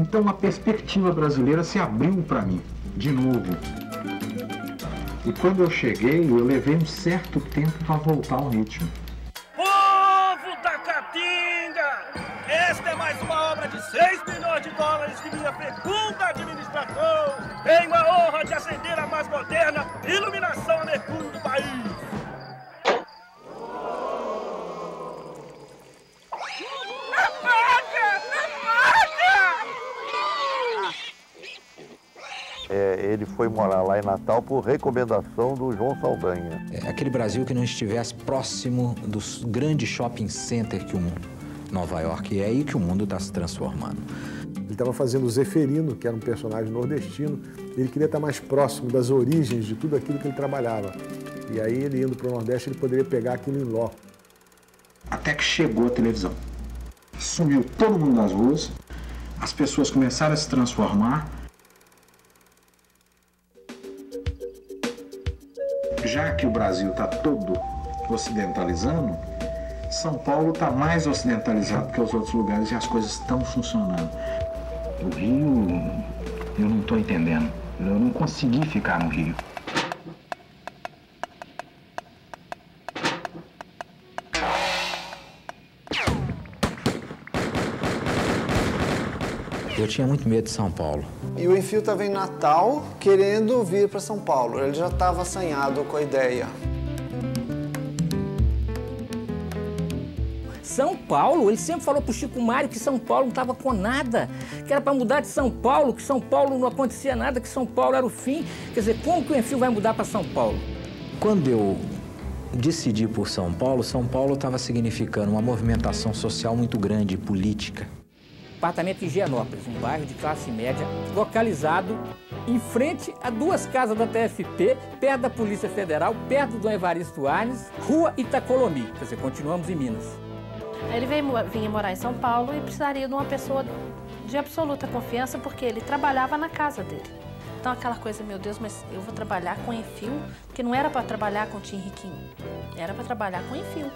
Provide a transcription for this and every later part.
Então a perspectiva brasileira se abriu para mim, de novo. E quando eu cheguei, eu levei um certo tempo para voltar ao ritmo. Povo da Caatinga! Esta é mais uma obra de 6 milhões de dólares de minha fecunda administração. Tenho a honra de acender a mais moderna iluminação a mercúrio do país. Ele foi morar lá em Natal por recomendação do João Saldanha. Aquele Brasil que não estivesse próximo dos grandes shopping centers que o mundo, Nova York, e é aí que o mundo está se transformando. Ele estava fazendo o Zeferino, que era um personagem nordestino, e ele queria estar mais próximo das origens de tudo aquilo que ele trabalhava. E aí, ele indo para o Nordeste, ele poderia pegar aquilo em loco. Até que chegou a televisão. Sumiu todo mundo das ruas, as pessoas começaram a se transformar. Já que o Brasil está todo ocidentalizando, São Paulo está mais ocidentalizado que os outros lugares e as coisas estão funcionando. O Rio, eu não estou entendendo. Eu não consegui ficar no Rio. Eu tinha muito medo de São Paulo. E o Enfio estava em Natal, querendo vir para São Paulo. Ele já estava assanhado com a ideia. São Paulo, ele sempre falou pro Chico Mário que São Paulo não estava com nada, que era para mudar de São Paulo, que São Paulo não acontecia nada, que São Paulo era o fim. Quer dizer, como que o Enfio vai mudar para São Paulo? Quando eu decidi por São Paulo estava significando uma movimentação social muito grande, política. Apartamento em Higienópolis, um bairro de classe média, localizado em frente a 2 casas da TFP, perto da Polícia Federal, perto do Evaristo Arnes, Rua Itacolomi, quer dizer, continuamos em Minas. Ele vinha morar em São Paulo e precisaria de uma pessoa de absoluta confiança, porque ele trabalhava na casa dele. Então aquela coisa, meu Deus, mas eu vou trabalhar com Enfio, porque não era para trabalhar com Tim Riquinho, era para trabalhar com Enfio.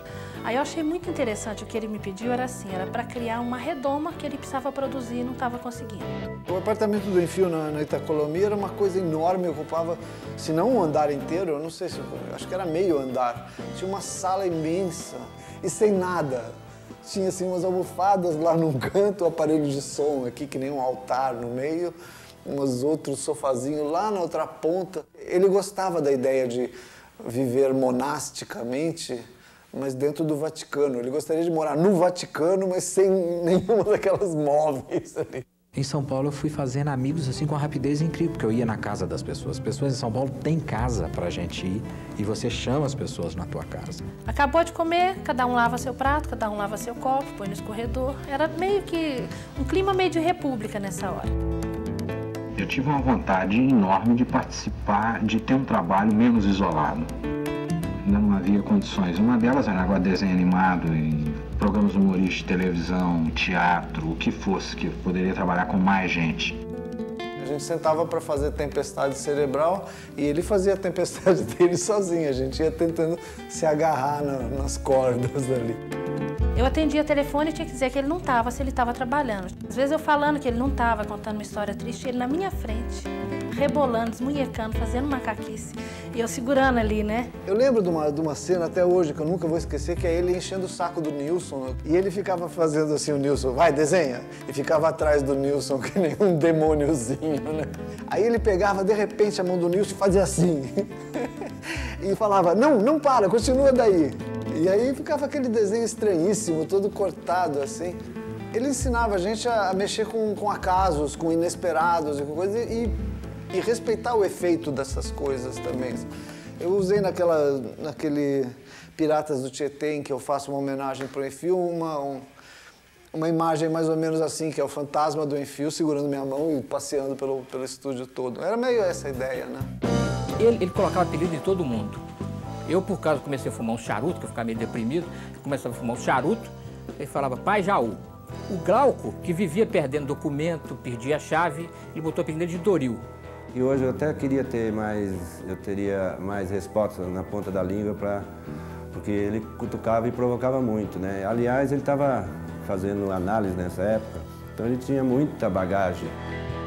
Aí eu achei muito interessante, o que ele me pediu era assim, era para criar uma redoma que ele precisava produzir e não estava conseguindo. O apartamento do Enfio na Itacolomi era uma coisa enorme, ocupava, se não um andar inteiro, eu não sei se, acho que era meio andar. Tinha uma sala imensa e sem nada. Tinha assim umas almofadas lá num canto, um aparelho de som aqui, que nem um altar no meio, uns outros sofazinhos lá na outra ponta. Ele gostava da ideia de viver monasticamente, mas dentro do Vaticano. Ele gostaria de morar no Vaticano, mas sem nenhuma daquelas móveis ali. Em São Paulo eu fui fazendo amigos assim com uma rapidez incrível, porque eu ia na casa das pessoas. As pessoas em São Paulo têm casa pra gente ir e você chama as pessoas na tua casa. Acabou de comer, cada um lava seu prato, cada um lava seu copo, põe no escorredor. Era meio que um clima meio de república nessa hora. Eu tive uma vontade enorme de participar, de ter um trabalho menos isolado. Não havia condições. Uma delas era agora desenho animado e programas humorísticos de televisão, teatro, o que fosse, que eu poderia trabalhar com mais gente. A gente sentava para fazer Tempestade Cerebral e ele fazia a tempestade dele sozinho. A gente ia tentando se agarrar nas cordas ali. Eu atendia telefone e tinha que dizer que ele não estava, se ele estava trabalhando. Às vezes eu falando que ele não estava, contando uma história triste, ele na minha frente, rebolando, desmunhecando, fazendo macaquice. E eu segurando ali, né? Eu lembro de uma cena até hoje que eu nunca vou esquecer, que é ele enchendo o saco do Nilson. E ele ficava fazendo assim, o Nilson, vai, desenha. E ficava atrás do Nilson, que nem um demôniozinho, né? Aí ele pegava, de repente, a mão do Nilson e fazia assim. E falava, não para, continua daí. E aí ficava aquele desenho estranhíssimo, todo cortado assim. Ele ensinava a gente a mexer com acasos, com inesperados e com coisas, e respeitar o efeito dessas coisas também. Eu usei naquele Piratas do Tietê, em que eu faço uma homenagem para o Enfio, uma imagem mais ou menos assim, que é o fantasma do Enfio segurando minha mão e passeando pelo estúdio todo. Era meio essa ideia, né? Ele colocava apelido em todo mundo. Eu, por causa, comecei a fumar um charuto, que eu ficava meio deprimido, começava a fumar um charuto, ele falava, pai Jaú. O Glauco, que vivia perdendo documento, perdia a chave, ele botou o apelido de Doril. E hoje eu até queria ter eu teria mais respostas na ponta da língua, porque ele cutucava e provocava muito, né? Aliás, ele estava fazendo análise nessa época Então ele tinha muita bagagem.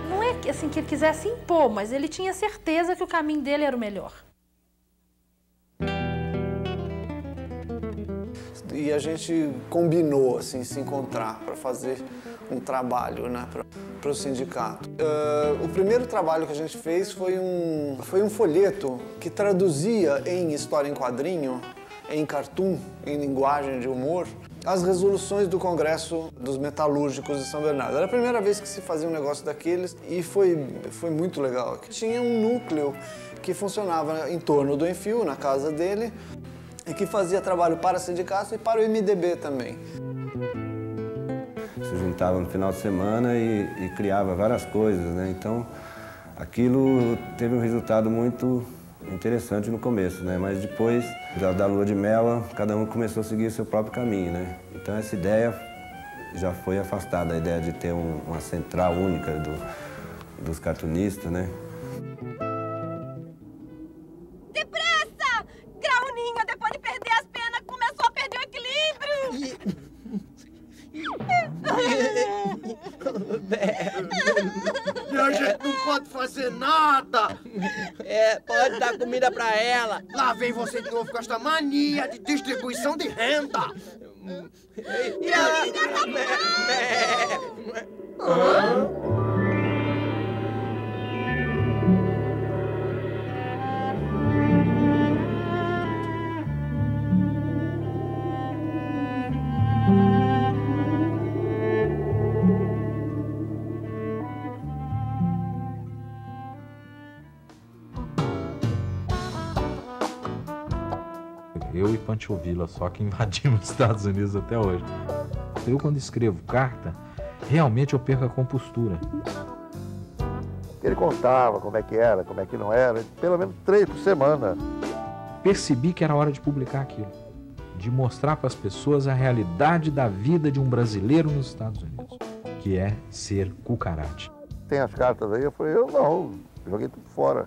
Não é assim que ele quisesse impor, mas ele tinha certeza que o caminho dele era o melhor. E a gente combinou, assim, se encontrar para fazer um trabalho, né, para o sindicato. O primeiro trabalho que a gente fez foi um folheto que traduzia em história em quadrinho, em cartoon, em linguagem de humor, as resoluções do Congresso dos Metalúrgicos de São Bernardo. Era a primeira vez que se fazia um negócio daqueles e foi muito legal. Tinha um núcleo que funcionava em torno do Enfio, na casa dele, e que fazia trabalho para sindicatos e para o MDB também. Se juntava no final de semana e criava várias coisas, né? Então, aquilo teve um resultado muito interessante no começo, né? Mas depois da lua de mel, cada um começou a seguir seu próprio caminho, né? Então, essa ideia já foi afastada, a ideia de ter uma central única dos cartunistas, né? E a gente não pode fazer nada. Pode dar comida pra ela. Lá vem você de novo com esta mania de distribuição de renda. E a... Eu e Pancho Villa só que invadimos os Estados Unidos até hoje. Eu, quando escrevo carta, realmente eu perco a compostura. Ele contava como é que era, como é que não era, pelo menos 3 por semana. Percebi que era hora de publicar aquilo, de mostrar para as pessoas a realidade da vida de um brasileiro nos Estados Unidos, que é ser cucarate. Tem as cartas aí? Eu falei, eu não, joguei tudo fora.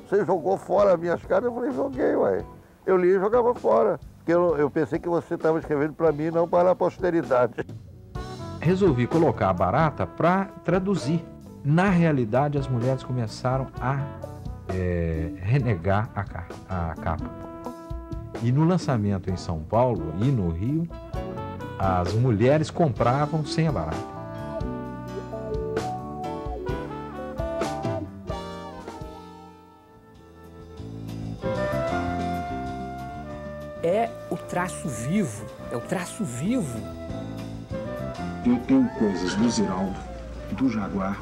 Você jogou fora as minhas cartas? Eu falei, joguei, ué. Eu li e jogava fora, porque eu pensei que você estava escrevendo para mim, não para a posteridade. Resolvi colocar a barata para traduzir. Na realidade, as mulheres começaram a renegar a capa. E no lançamento em São Paulo e no Rio, as mulheres compravam sem a barata. É o traço vivo, é o traço vivo. Eu tenho coisas do Ziraldo, do Jaguar,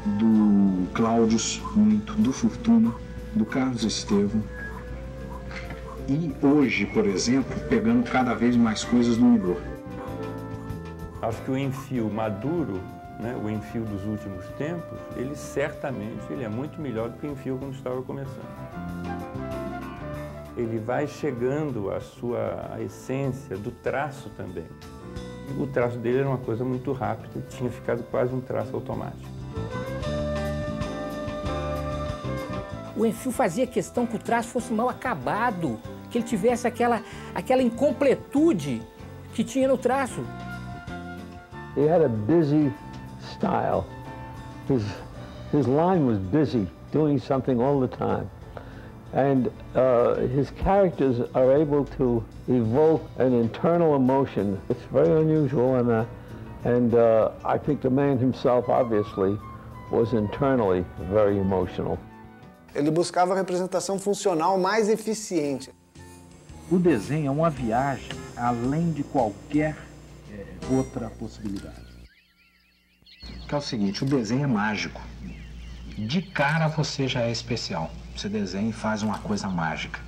do Cláudios, muito, do Fortuna, do Carlos Estevam. E hoje, por exemplo, pegando cada vez mais coisas do Igor. Acho que o Enfio maduro, né, o Enfio dos últimos tempos, ele certamente é muito melhor do que o Enfio quando estava começando. Ele vai chegando à sua essência do traço também. O traço dele era uma coisa muito rápida, tinha ficado quase um traço automático. O Enfio fazia questão que o traço fosse mal acabado, que ele tivesse aquela incompletude que tinha no traço. He had a busy style. His line was busy, doing something all the time. And his characters are able to evoke an internal emotion. It's very unusual, and I think the man himself, obviously, was internally very emotional. Ele buscava a representação funcional mais eficiente. O desenho é uma viagem além de qualquer outra possibilidade. Que é o seguinte, o desenho é mágico. De cara você já é especial. Você desenha e faz uma coisa mágica.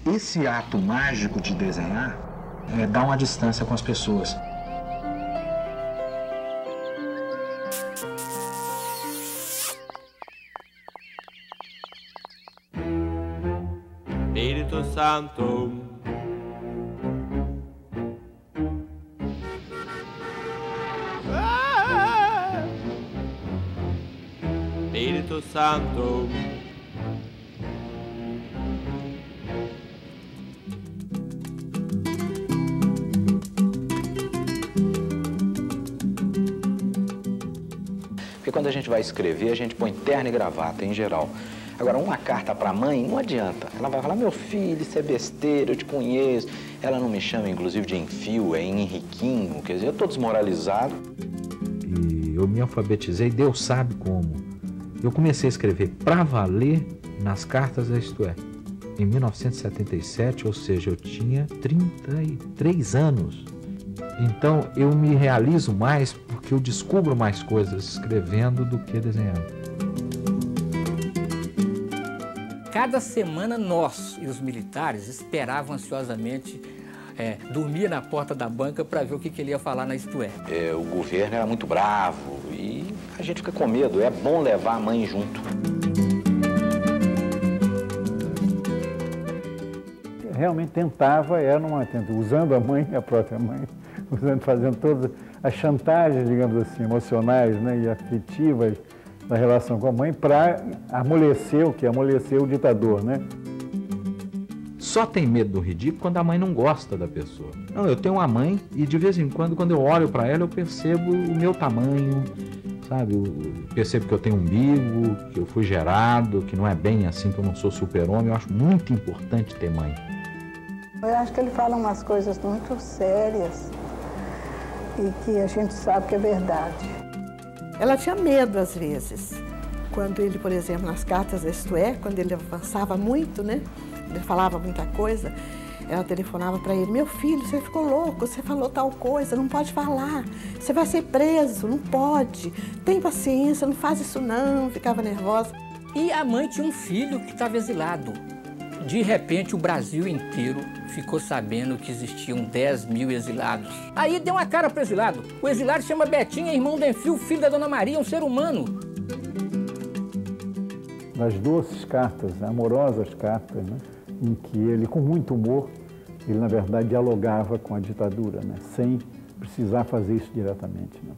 Esse ato mágico de desenhar dá uma distância com as pessoas. Espírito Santo. Espírito Santo. Porque quando a gente vai escrever, a gente põe terno e gravata, em geral. Agora, uma carta para a mãe, não adianta. Ela vai falar, meu filho, isso é besteira, eu te conheço. Ela não me chama, inclusive, de Enfio, é Henriquinho, quer dizer, eu tô desmoralizado. E eu me alfabetizei, Deus sabe como. Eu comecei a escrever pra valer nas cartas da Isto É, em 1977, ou seja, eu tinha 33 anos. Então, eu me realizo mais porque eu descubro mais coisas escrevendo do que desenhando. Cada semana nós e os militares esperavam ansiosamente dormir na porta da banca para ver o que ele ia falar na Isto É. O governo era muito bravo e a gente fica com medo. É bom levar a mãe junto. Realmente tentava, usando a mãe, a própria mãe, fazendo todas as chantagens, digamos assim, emocionais, né, e afetivas da relação com a mãe para amolecer o ditador, né? Só tem medo do ridículo quando a mãe não gosta da pessoa. Não, eu tenho uma mãe e de vez em quando eu olho para ela, eu percebo o meu tamanho, sabe? Eu percebo que eu tenho umbigo, que eu fui gerado, que não é bem assim, que eu não sou super-homem. Eu acho muito importante ter mãe. Eu acho que ele fala umas coisas muito sérias e que a gente sabe que é verdade. Ela tinha medo, às vezes. Quando ele, por exemplo, nas cartas da Isto É, quando ele avançava muito, né? Ele falava muita coisa, ela telefonava para ele, meu filho, você ficou louco, você falou tal coisa, não pode falar, você vai ser preso, não pode, tem paciência, não faz isso não, ficava nervosa. E a mãe tinha um filho que estava exilado. De repente, o Brasil inteiro ficou sabendo que existiam 10 mil exilados. Aí deu uma cara para o exilado. O exilado chama Betinho, é irmão do Enfio, filho da Dona Maria, um ser humano. Das doces cartas, amorosas cartas, né, em que ele, com muito humor, ele, na verdade, dialogava com a ditadura, né, sem precisar fazer isso diretamente. Né.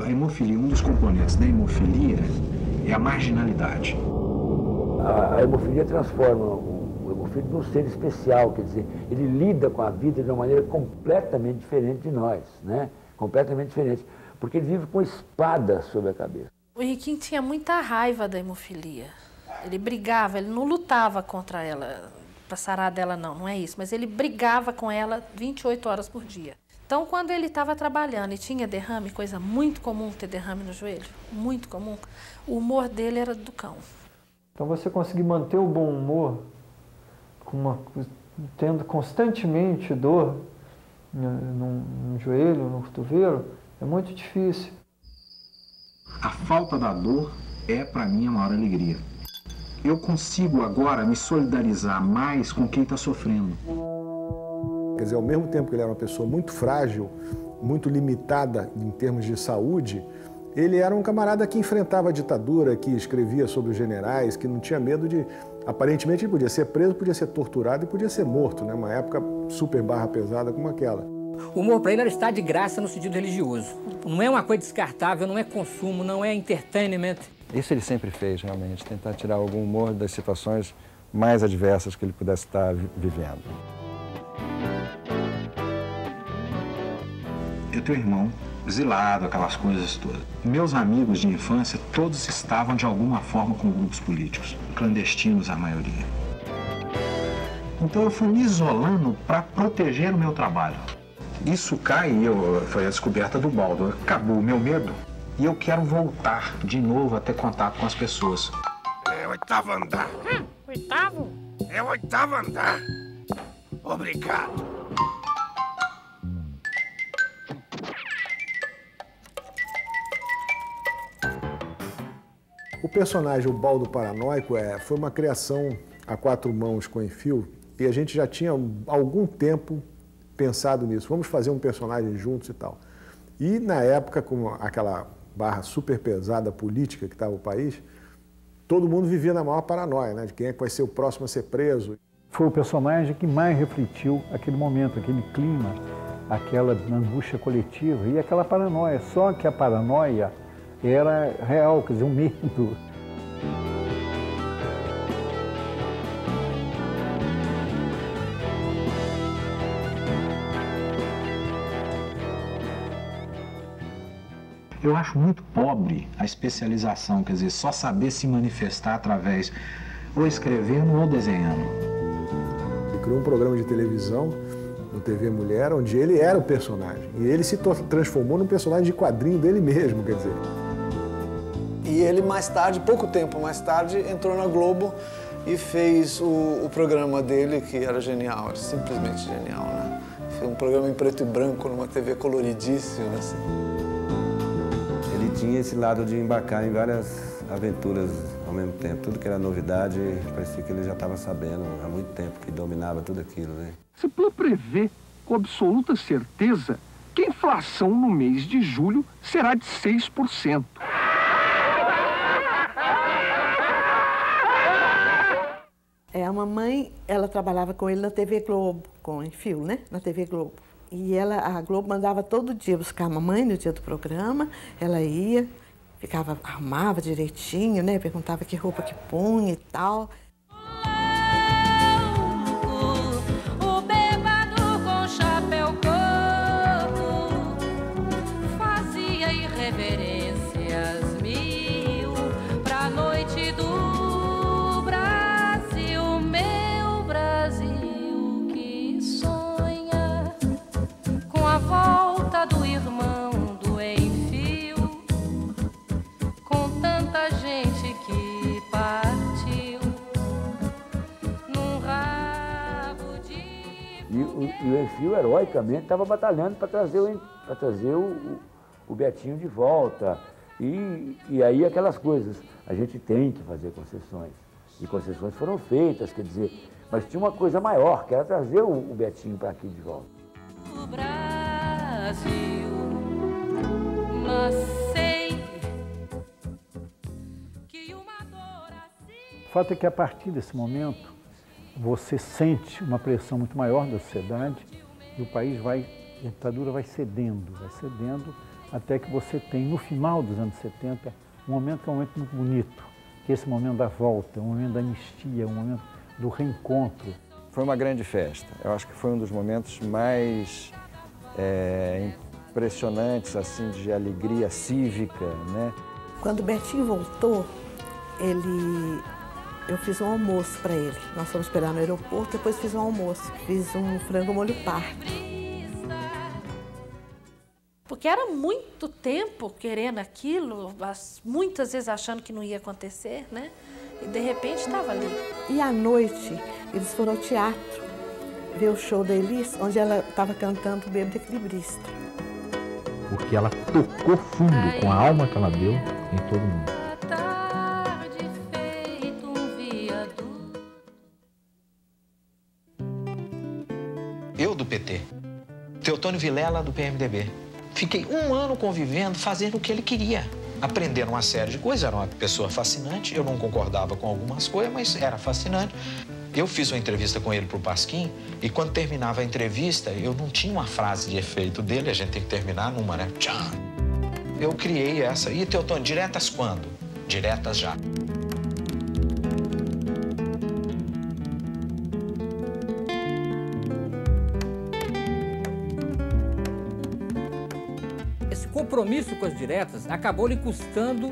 A hemofilia, um dos componentes da hemofilia é a marginalidade. A hemofilia transforma o hemofílico num ser especial, quer dizer, ele lida com a vida de uma maneira completamente diferente de nós, né? Completamente diferente, porque ele vive com espada sobre a cabeça. O Henriquinho tinha muita raiva da hemofilia. Ele brigava, ele não lutava contra ela, para sarar dela não é isso, mas ele brigava com ela 28 horas por dia. Então, quando ele estava trabalhando e tinha derrame, coisa muito comum ter derrame no joelho, muito comum, o humor dele era do cão. Então, você conseguir manter o bom humor, tendo constantemente dor no joelho, no cotovelo, é muito difícil. A falta da dor é, para mim, a maior alegria. Eu consigo agora me solidarizar mais com quem está sofrendo. Quer dizer, ao mesmo tempo que ele era uma pessoa muito frágil, muito limitada em termos de saúde, ele era um camarada que enfrentava a ditadura, que escrevia sobre os generais, que não tinha medo de... Aparentemente ele podia ser preso, podia ser torturado e podia ser morto, né? Uma época super barra pesada como aquela. O humor para ele era estar de graça no sentido religioso. Não é uma coisa descartável, não é consumo, não é entertainment. Isso ele sempre fez, realmente, tentar tirar algum humor das situações mais adversas que ele pudesse estar vivendo. Eu tenho um irmão exilado, aquelas coisas todas. Meus amigos de infância, todos estavam de alguma forma com grupos políticos, clandestinos a maioria. Então eu fui me isolando para proteger o meu trabalho. Isso caiu, foi a descoberta do baldo. Acabou o meu medo e eu quero voltar de novo a ter contato com as pessoas. É o oitavo andar. Oitavo? É o oitavo andar. Obrigado. O personagem, o Baldo Paranoico, foi uma criação a quatro mãos com Enfio e a gente já tinha há algum tempo pensado nisso. Vamos fazer um personagem juntos e tal. E na época, com aquela barra super pesada política que estava o país, todo mundo vivia na maior paranoia, né? De quem é que vai ser o próximo a ser preso. Foi o personagem que mais refletiu aquele momento, aquele clima, aquela angústia coletiva e aquela paranoia. Só que a paranoia era real, quer dizer, um medo. Eu acho muito pobre a especialização, quer dizer, só saber se manifestar através ou escrevendo ou desenhando. Ele criou um programa de televisão no TV Mulher, onde ele era o personagem. E ele se transformou num personagem de quadrinho dele mesmo, quer dizer. E ele mais tarde, pouco tempo mais tarde, entrou na Globo e fez o programa dele, que era genial, era simplesmente genial, né? Fez um programa em preto e branco, numa TV coloridíssima, assim. Ele tinha esse lado de embarcar em várias aventuras ao mesmo tempo. Tudo que era novidade, parecia que ele já estava sabendo há muito tempo, que dominava tudo aquilo, né? Se pode prever com absoluta certeza que a inflação no mês de julho será de 6%. A mamãe, ela trabalhava com ele na TV Globo, com Enfio, né? Na TV Globo. E a Globo mandava todo dia buscar a mamãe no dia do programa. Ela ia, arrumava direitinho, né? Perguntava que roupa que punha e tal. O bêbado com chapéu coco fazia irreverências mil pra noite do Brasil, meu Brasil que sonha com a volta do irmão do Enfio, com tanta gente que partiu num rabo de... E o Enfio, heroicamente, estava batalhando para trazer, o Betinho de volta. E aí aquelas coisas, a gente tem que fazer concessões. E concessões foram feitas, quer dizer, mas tinha uma coisa maior, que era trazer o Betinho para aqui de volta. O Brasil, mas sei que uma dor assim... O fato é que a partir desse momento você sente uma pressão muito maior da sociedade e o país a ditadura vai cedendo, até que você tem no final dos anos 70 um momento que é um momento muito bonito, que é esse momento da volta, um momento da anistia, um momento do reencontro. Foi uma grande festa. Eu acho que foi um dos momentos mais impressionantes, assim, de alegria cívica, né? Quando o Betinho voltou, eu fiz um almoço para ele. Nós fomos esperar no aeroporto, depois fiz um almoço. Fiz um frango molho pardo. Porque era muito tempo querendo aquilo, muitas vezes achando que não ia acontecer, né? E de repente estava ali. E à noite, eles foram ao teatro ver o show da Elis, onde ela estava cantando o Bêbado Equilibrista. Porque ela tocou fundo com a alma que ela deu em todo mundo. Eu do PT, Teotônio Vilela do PMDB. Fiquei um ano convivendo, fazendo o que ele queria. Aprendendo uma série de coisas, era uma pessoa fascinante. Eu não concordava com algumas coisas, mas era fascinante. Eu fiz uma entrevista com ele pro Pasquim e quando terminava a entrevista, eu não tinha uma frase de efeito dele, a gente tem que terminar numa, né? Tchau. Eu criei essa. E, Teotônio, diretas quando? Diretas já. Esse compromisso com as diretas acabou lhe custando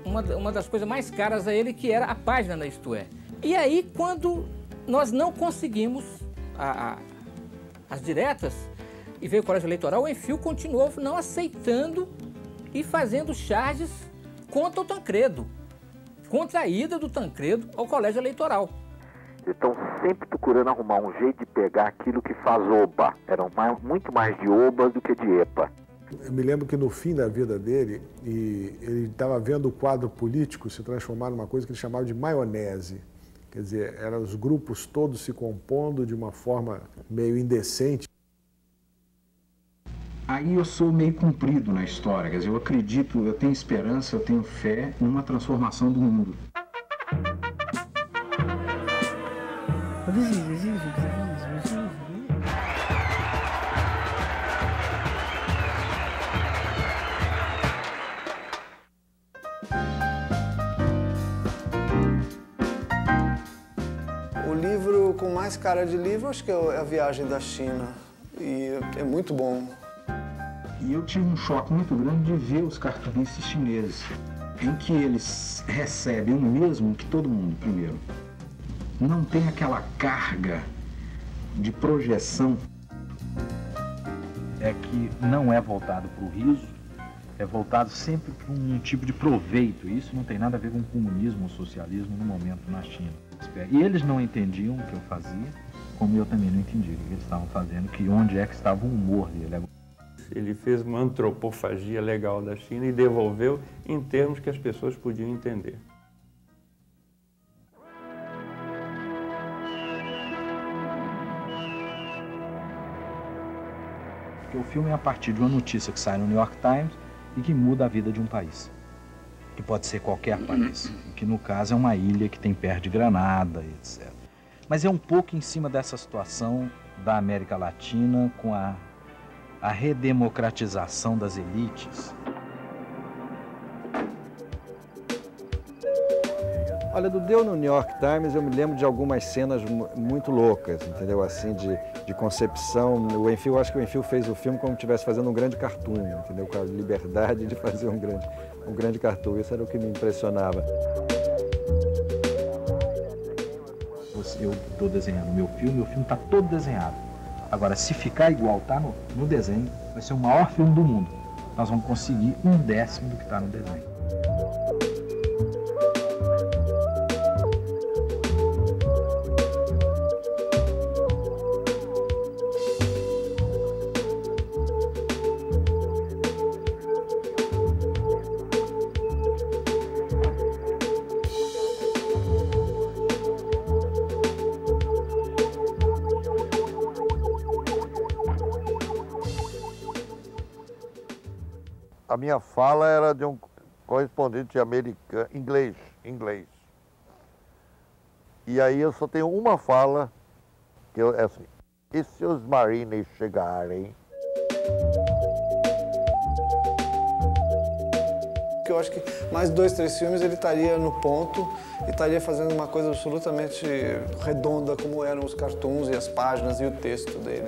uma das coisas mais caras a ele, que era a página na Isto É. E aí, quando nós não conseguimos as diretas e veio o colégio eleitoral, o Enfio continuou não aceitando e fazendo charges contra o Tancredo, contra a ida do Tancredo ao colégio eleitoral. Eles estão sempre procurando arrumar um jeito de pegar aquilo que faz oba. Eram muito mais de oba do que de epa. Eu me lembro que no fim da vida dele, ele estava vendo o quadro político se transformar numa coisa que ele chamava de maionese. Quer dizer, eram os grupos todos se compondo de uma forma meio indecente. Aí eu sou meio cumprido na história, quer dizer, eu acredito, eu tenho esperança, eu tenho fé numa transformação do mundo. O livro com mais cara de livro, acho que é A Viagem da China. E é muito bom. E eu tive um choque muito grande de ver os cartunistas chineses, em que eles recebem o mesmo que todo mundo, primeiro. Não tem aquela carga de projeção. É que não é voltado para o riso, é voltado sempre para um tipo de proveito. Isso não tem nada a ver com comunismo ou socialismo no momento na China. E eles não entendiam o que eu fazia, como eu também não entendia o que eles estavam fazendo, que onde é que estava o humor dele. Ele fez uma antropofagia legal da China e devolveu em termos que as pessoas podiam entender. Porque o filme é a partir de uma notícia que sai no New York Times e que muda a vida de um país. Que pode ser qualquer país. Que no caso é uma ilha que tem perto de Granada, etc. Mas é um pouco em cima dessa situação da América Latina com a redemocratização das elites. Olha, do Deu no New York Times eu me lembro de algumas cenas muito loucas, entendeu? Assim, de concepção. O Enfield, eu acho que o Enfield fez o filme como se estivesse fazendo um grande cartoon, entendeu? Com a liberdade de fazer um grande cartoon. Isso era o que me impressionava. Eu estou desenhando o meu filme está todo desenhado. Agora, se ficar igual tá no desenho, vai ser o maior filme do mundo. Nós vamos conseguir 1/10 do que está no desenho. A minha fala era de um correspondente inglês. E aí eu só tenho uma fala, que é assim, e se os marines chegarem? Eu acho que mais 2, 3 filmes ele estaria no ponto e estaria fazendo uma coisa absolutamente redonda, como eram os cartoons e as páginas e o texto dele.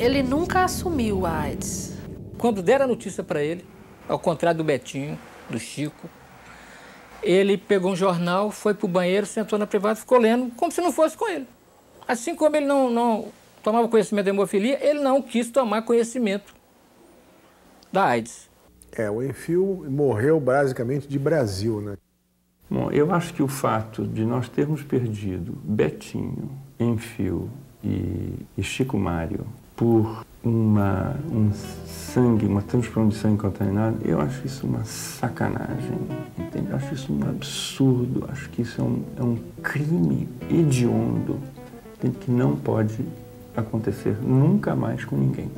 Ele nunca assumiu a AIDS. Quando deram a notícia para ele, ao contrário do Betinho, do Chico, ele pegou um jornal, foi para o banheiro, sentou na privada e ficou lendo como se não fosse com ele. Assim como ele não tomava conhecimento da hemofilia, ele não quis tomar conhecimento da AIDS. O Enfield morreu basicamente de Brasil, né? Bom, eu acho que o fato de nós termos perdido Betinho, Enfield e Chico Mário por uma transfusão de sangue contaminado, eu acho isso uma sacanagem, entende? Eu acho isso um absurdo, acho que isso é um crime hediondo, entende? Que não pode acontecer nunca mais com ninguém.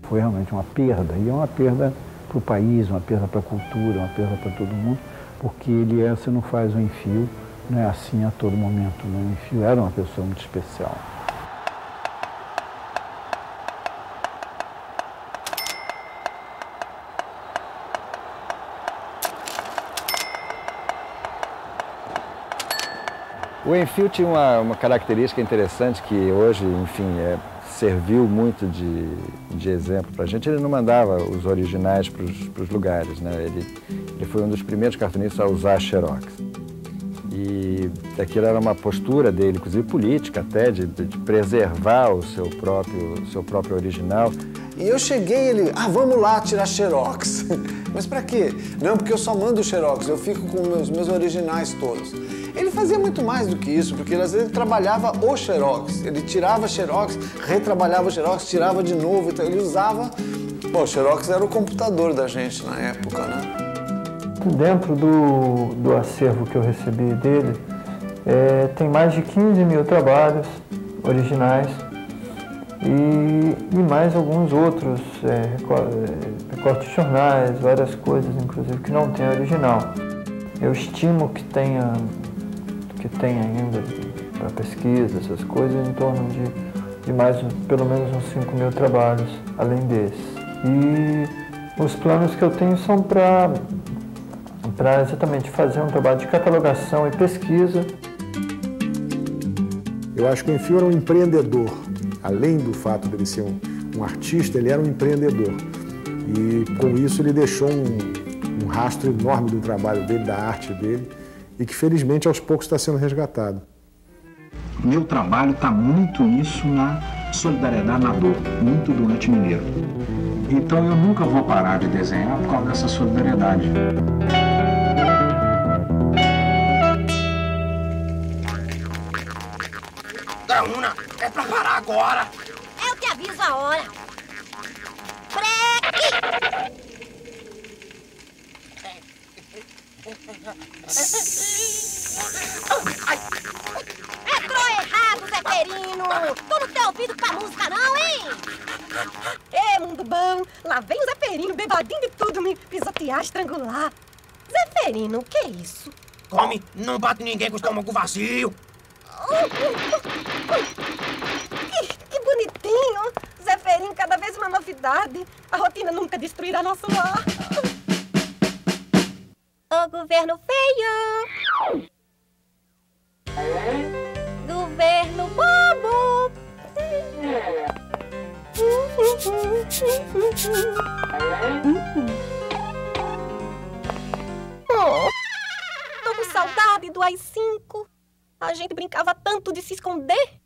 Foi realmente uma perda, e é uma perda para o país, uma perda para a cultura, uma perda para todo mundo, porque você não faz o Enfield, não é assim a todo momento, né? O Enfield era uma pessoa muito especial. O Enfield tinha uma característica interessante que hoje, enfim, serviu muito de exemplo para a gente. Ele não mandava os originais para os lugares, né? Ele foi um dos primeiros cartunistas a usar Xerox. E aquilo era uma postura dele, inclusive política até, de preservar o seu próprio original. E eu cheguei, ele, vamos lá tirar Xerox. Mas pra quê? Não, porque eu só mando o Xerox, eu fico com os meus originais todos. Ele fazia muito mais do que isso, porque às vezes ele trabalhava o Xerox. Ele tirava Xerox, retrabalhava o Xerox, tirava de novo, então ele usava... Bom, o Xerox era o computador da gente na época, né? Dentro do acervo que eu recebi dele, tem mais de 15 mil trabalhos originais e mais alguns outros, recortes de jornais, várias coisas, inclusive, que não tem original. Eu estimo que tem ainda para pesquisa, essas coisas, em torno de mais, pelo menos uns 5 mil trabalhos, além desses. E os planos que eu tenho são para para exatamente fazer um trabalho de catalogação e pesquisa. Eu acho que o Enfio era um empreendedor. Além do fato dele ser um artista, ele era um empreendedor. E com isso ele deixou um rastro enorme do trabalho dele, da arte dele, e que felizmente aos poucos está sendo resgatado. Meu trabalho está muito nisso, na solidariedade na dor, muito do anti-mineiro. Então eu nunca vou parar de desenhar por causa dessa solidariedade. Graúna, é pra parar agora! Eu te aviso a hora. Breque! Entrou errado, Zeferino! Tu não tem ouvido pra música não, hein? Ê, mundo bom! Lá vem o Zeferino, bebadinho de tudo, me pisotear, estrangular. Zeferino, o que é isso? Come, não bate ninguém com o estômago vazio! Que bonitinho! Zeferino, cada vez uma novidade. A rotina nunca destruirá nosso lar. O governo feio. Governo bobo. Oh, tô com saudade do AI-5. A gente brincava tanto de se esconder.